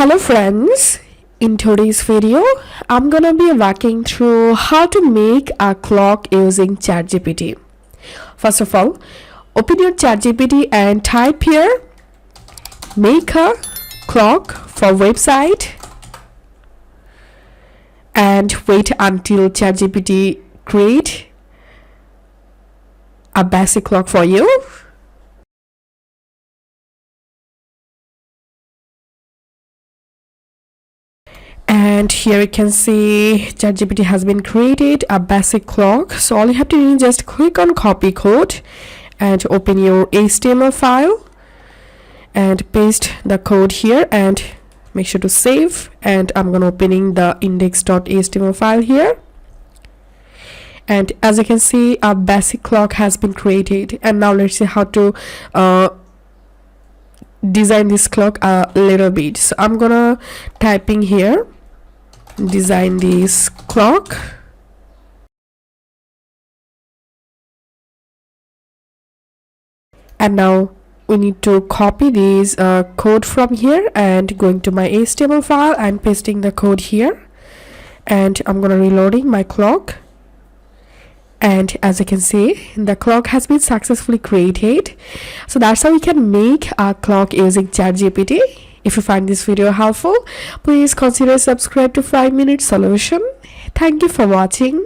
Hello friends, in today's video I'm gonna be walking through how to make a clock using chatgpt. First of all, open your chatgpt and type here make a clock for website and wait until chatgpt create a basic clock for you. And here you can see chatgpt has been created a basic clock. So all you have to do is just click on copy code and open your HTML file and paste the code here and make sure to save. And I'm gonna opening the index.html file here. And as you can see, a basic clock has been created. And now let's see how to design this clock a little bit. So I'm gonna typing here design this clock, and now we need to copy this code from here and going to my HTML file and pasting the code here. And I'm gonna reloading my clock, and as you can see the clock has been successfully created. So that's how we can make a clock using chatgpt. If you find this video helpful, please consider subscribe to 5 Minute Solution. Thank you for watching.